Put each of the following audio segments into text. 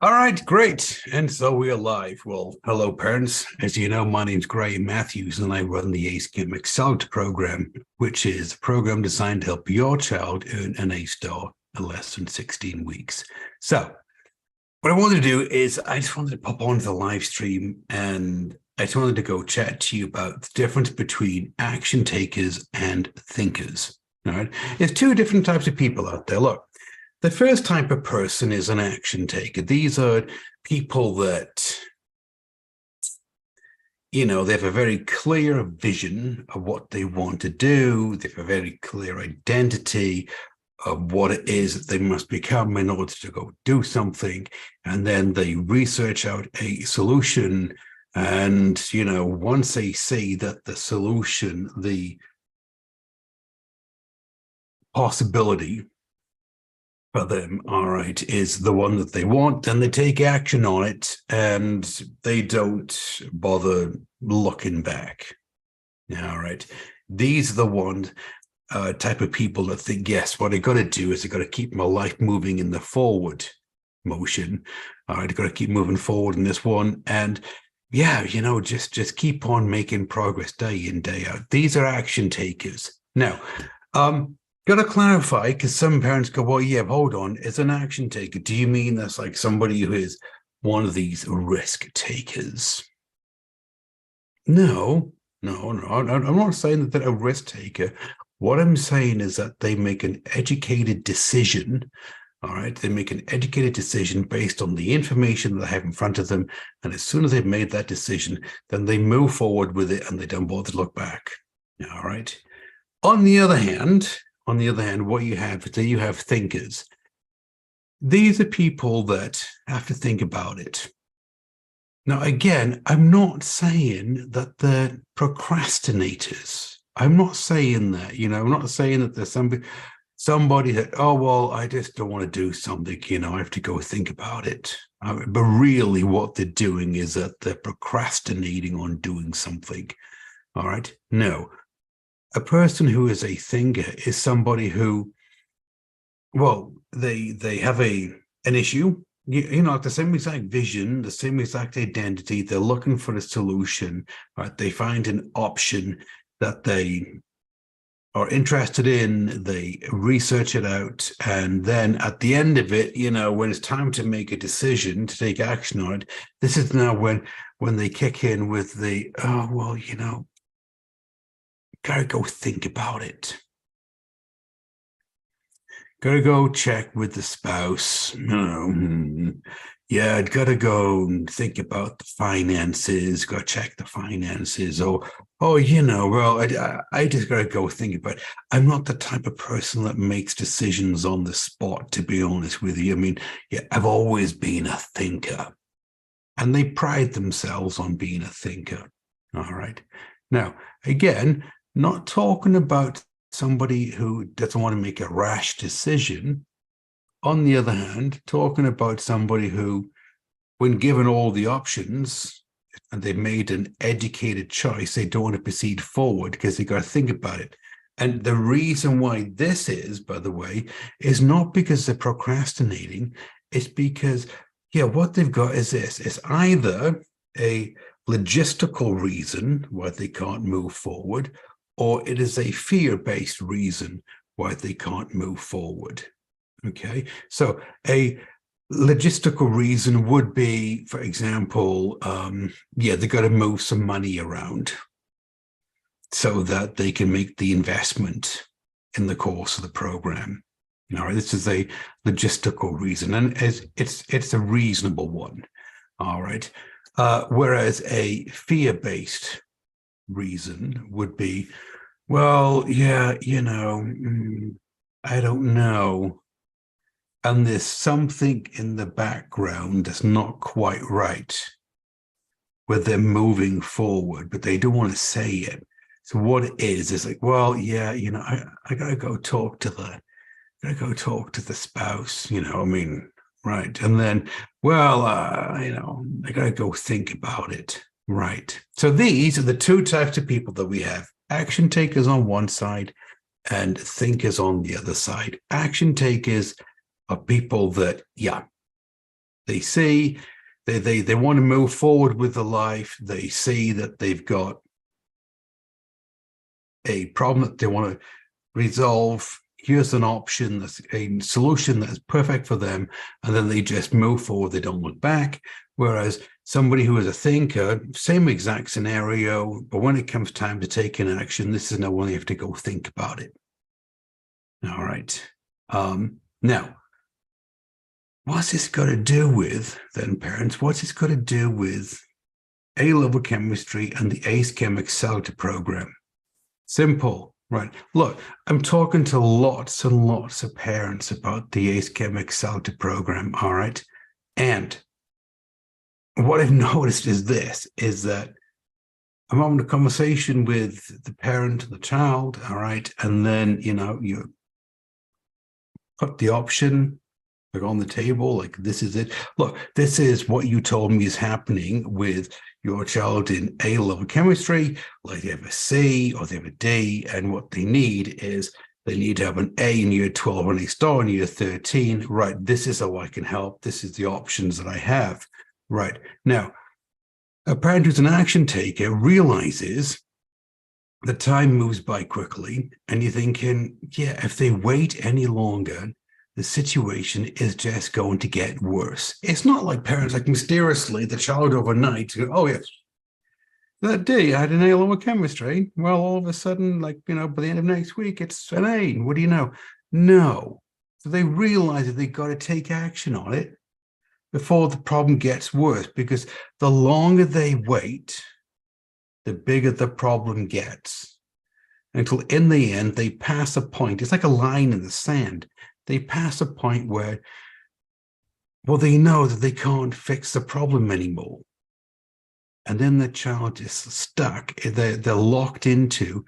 All right, great. And so we are live. Well, hello, parents. As you know, my name's Graham Matthews, and I run the ACE-GIM Excelled program, which is a program designed to help your child earn an A star in less than 16 weeks. So, what I wanted to do is I just wanted to pop onto the live stream and I just wanted to go chat to you about the difference between action takers and thinkers. All right. There's two different types of people out there. Look, the first type of person is an action taker. These are people that, they have a very clear vision of what they want to do. They have a very clear identity of what it is that they must become in order to go do something. And then they research out a solution. And, once they see that the solution, the possibility for them, all right, is the one that they want, then they take action on it and they don't bother looking back. All right. These are the ones type of people that think, yes, what I got to do is I got to keep my life moving in the forward motion. All right, I got to keep moving forward in this one. And yeah, just keep on making progress day in, day out. These are action takers. Now, got to clarify, because some parents go, well, yeah, hold on, as an action taker, do you mean that's like somebody who is one of these risk takers? No, I'm not saying that they're a risk taker. What I'm saying is that they make an educated decision. All right, they make an educated decision based on the information that they have in front of them. And as soon as they've made that decision, then they move forward with it and they don't bother to look back. All right. On the other hand, what you have is that you have thinkers. These are people that have to think about it. Now, again, I'm not saying that they're procrastinators. I'm not saying that, I'm not saying that there's somebody that, oh, well, I just don't want to do something, I have to go think about it. But really what they're doing is that they're procrastinating on doing something. All right. No, a person who is a thinker is somebody who, well, they have an issue, like the same exact vision, the same exact identity. They're looking for a solution, right? They find an option that they are interested in, they research it out, and then at the end of it, when it's time to make a decision, to take action on it, this is now when they kick in with the, oh, well, gotta go think about it. Gotta go check with the spouse. Yeah, I'd gotta go and think about the finances, go check the finances. Or, well, I just gotta go think about it. I'm not the type of person that makes decisions on the spot, to be honest with you. I mean, yeah, I've always been a thinker. And they pride themselves on being a thinker. All right. Now, again, not talking about somebody who doesn't want to make a rash decision. On the other hand, talking about somebody who, when given all the options and they've made an educated choice, they don't want to proceed forward because they got to think about it. And the reason why this is, by the way, is not because they're procrastinating. It's because, yeah, what they've got is this. It's either a logistical reason why they can't move forward, or it is a fear-based reason why they can't move forward. Okay, so a logistical reason would be, for example, they've got to move some money around so that they can make the investment in the course of the program. All right, this is a logistical reason, and it's a reasonable one. All right, whereas a fear-based reason would be, well, yeah, I don't know. And there's something in the background that's not quite right where they're moving forward, but they don't want to say it. So what it is like, well, yeah, I gotta go talk to the spouse, right. And then, well, I gotta go think about it. Right. So these are the two types of people that we have: action takers on one side and thinkers on the other side. Action takers are people that, yeah, They see they want to move forward with the life. They see that they've got a problem that they want to resolve. Here's an option, that's a solution that's perfect for them, and then they just move forward. They don't look back. Whereas somebody who is a thinker, same exact scenario, but when it comes time to take an action, this is now when you have to go think about it. All right. Now, what's this got to do with, then, parents? What's this got to do with A-level chemistry and the ACE Chem Accelerator program? Simple, right? Look, I'm talking to lots and lots of parents about the ACE Chem Accelerator program, all right? And what I've noticed is this, is that I'm having a conversation with the parent and the child, all right? And then, you put the option like on the table, like this is it. Look, this is what you told me is happening with your child in A-level chemistry. Like they have a C or they have a D, and what they need is they need to have an A in year 12 and a star in year 13. Right, this is how I can help. This is the options that I have. Right, now, a parent who's an action taker realizes the time moves by quickly, and you're thinking, yeah, if they wait any longer, the situation is just going to get worse. It's not like parents like mysteriously the child overnight go, oh yes, that day I had an A-level chemistry. Well, all of a sudden, like, by the end of next week, it's an A. What do you know? No. So they realize that they've got to take action on it before the problem gets worse, because the longer they wait, the bigger the problem gets, until in the end they pass a point. It's like a line in the sand. They pass a point where, well, they know that they can't fix the problem anymore. And then the child is stuck. They're locked into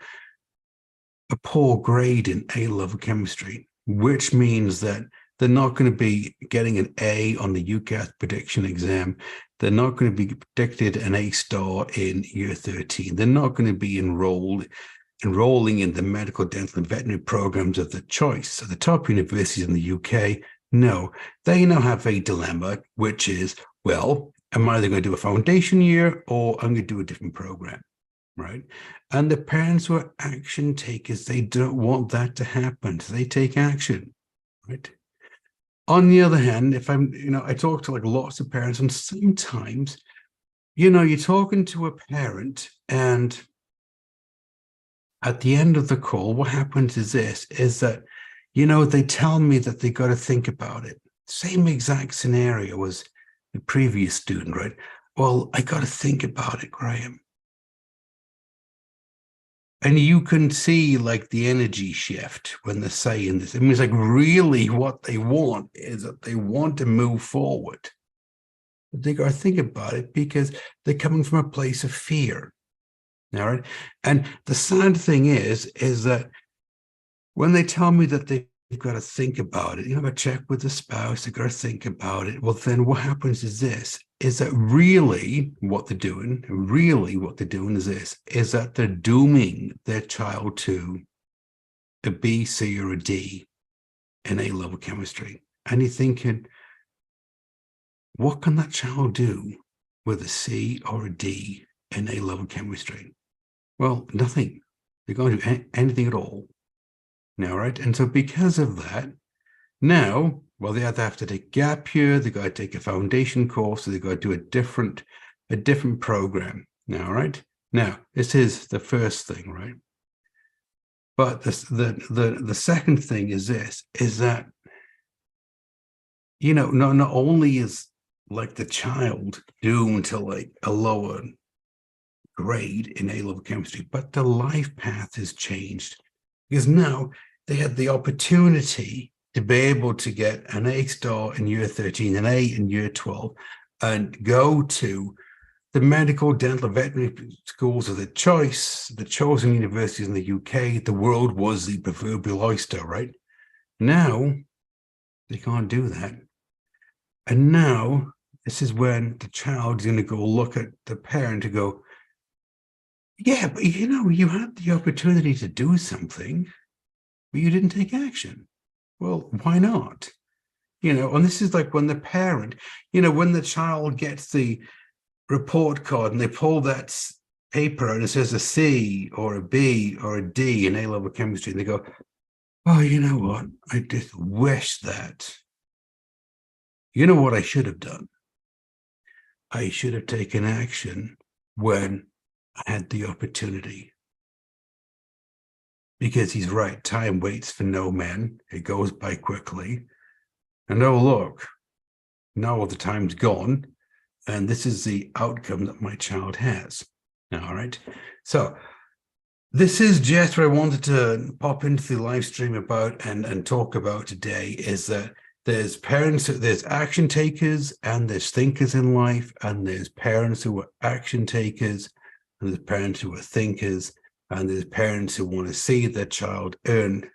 a poor grade in A-level chemistry, which means that they're not going to be getting an A on the UCAS prediction exam. They're not going to be predicted an A star in year 13. They're not going to be enrolling in the medical, dental, and veterinary programs of their choice. So the top universities in the UK, no, they now have a dilemma, which is, well, I'm either going to do a foundation year or I'm going to do a different program, right? And the parents who are action takers, they don't want that to happen. So they take action, right? On the other hand, if I talk to like lots of parents, and sometimes, you're talking to a parent, and at the end of the call, what happens is that, they tell me that they got to think about it. Same exact scenario as the previous student, right? Well, I got to think about it, Graham. And you can see like the energy shift when they're saying this. I mean, it's like really what they want is that they want to move forward. But they got to think about it because they're coming from a place of fear. All right. And the sad thing is that when they tell me that they've got to think about it, got to check with the spouse, they've got to think about it. Well, then what happens is that really what they're doing is that they're dooming their child to a B, C, or a D in A-level chemistry. And you're thinking, what can that child do with a C or a D in A-level chemistry? Well, nothing. They're going to do anything at all. Now, right? And so because of that, now, well, they either have to take gap year, they've got to take a foundation course, so they've got to do a different program. Now, right? Now, this is the first thing, right? But the second thing is that, not only is like the child doomed to like a lower grade in A-level chemistry, but the life path has changed, because now they had the opportunity to be able to get an A star in year 13, an A in year 12, and go to the medical, dental, veterinary schools of their choice, the chosen universities in the UK. The world was the proverbial oyster, right? Now they can't do that. And now this is when the child's going to go look at the parent and go, yeah, but you had the opportunity to do something, but you didn't take action. Well, why not? And this is like when the parent, when the child gets the report card and they pull that paper out and it says a C or a B or a D in A-level chemistry, and they go, oh, you know what? I just wish that, what I should have done? I should have taken action when I had the opportunity. Because he's right, time waits for no man. It goes by quickly. And oh, look, now the time's gone. And this is the outcome that my child has. All right. So this is just what I wanted to pop into the live stream about and talk about today, is that there's parents, there's action takers, and there's thinkers in life, and there's parents who are action takers, and there's parents who are thinkers, and there's parents who want to see their child earn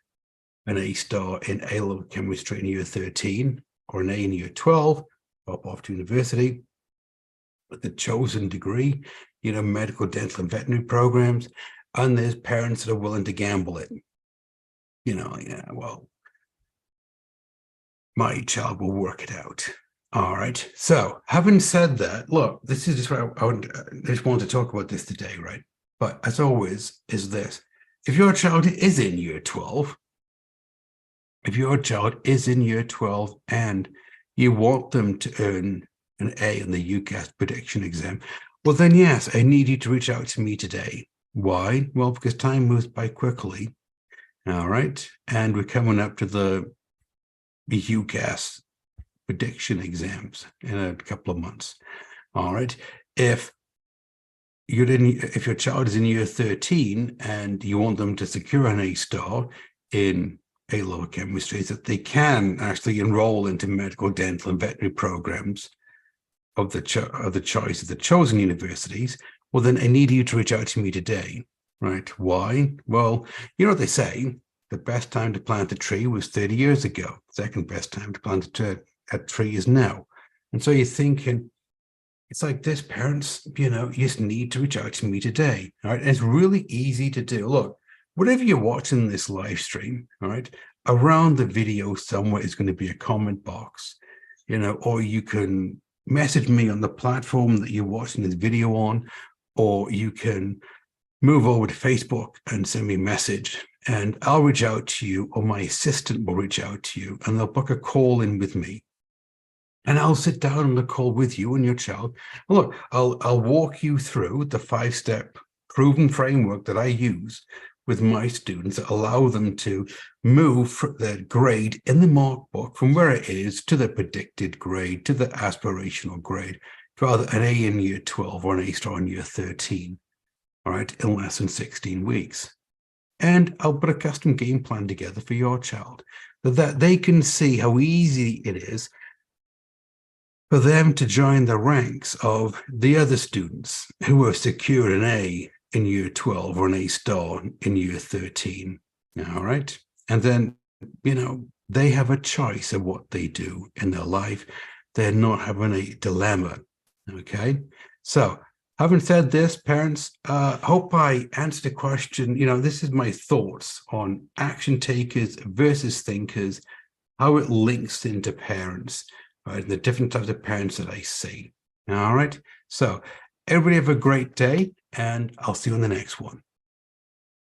an A star in A-level chemistry in year 13 or an A in year 12, pop off to university with the chosen degree, medical, dental, and veterinary programs. And there's parents that are willing to gamble it. Well, my child will work it out. All right. So having said that, look, this is just what I just want to talk about this today, right? But as always, is this: if your child is in year 12, and you want them to earn an A in the UCAS prediction exam, well, then yes, I need you to reach out to me today. Why? Well, because time moves by quickly. All right. And we're coming up to the UCAS prediction exams in a couple of months. All right. If your child is in year 13 and you want them to secure an A star in A-level chemistry, that they can actually enroll into medical, dental, and veterinary programs of the choice of the chosen universities, well, then I need you to reach out to me today, right? Why? Well, what they say, the best time to plant a tree was 30 years ago. Second best time to plant a tree is now. And so you're thinking, it's like this, parents, you just need to reach out to me today, all right? And it's really easy to do. Look, whatever you're watching this live stream, all right, around the video somewhere is going to be a comment box, or you can message me on the platform that you're watching this video on, or you can move over to Facebook and send me a message, and I'll reach out to you, or my assistant will reach out to you, and they'll book a call in with me. And I'll sit down on the call with you and your child. Look, I'll walk you through the 5-step proven framework that I use with my students that allow them to move their grade in the mark book from where it is to the predicted grade, to the aspirational grade, to either an A in year 12 or an A star in year 13, all right, in less than 16 weeks. And I'll put a custom game plan together for your child so that they can see how easy it is for them to join the ranks of the other students who have secured an A in year 12 or an A star in year 13. All right. And then, they have a choice of what they do in their life. They're not having a dilemma. Okay. So having said this, parents, hope I answered the question. This is my thoughts on action takers versus thinkers, how it links into parents, right? The different types of parents that I see. All right. So everybody have a great day, and I'll see you on the next one.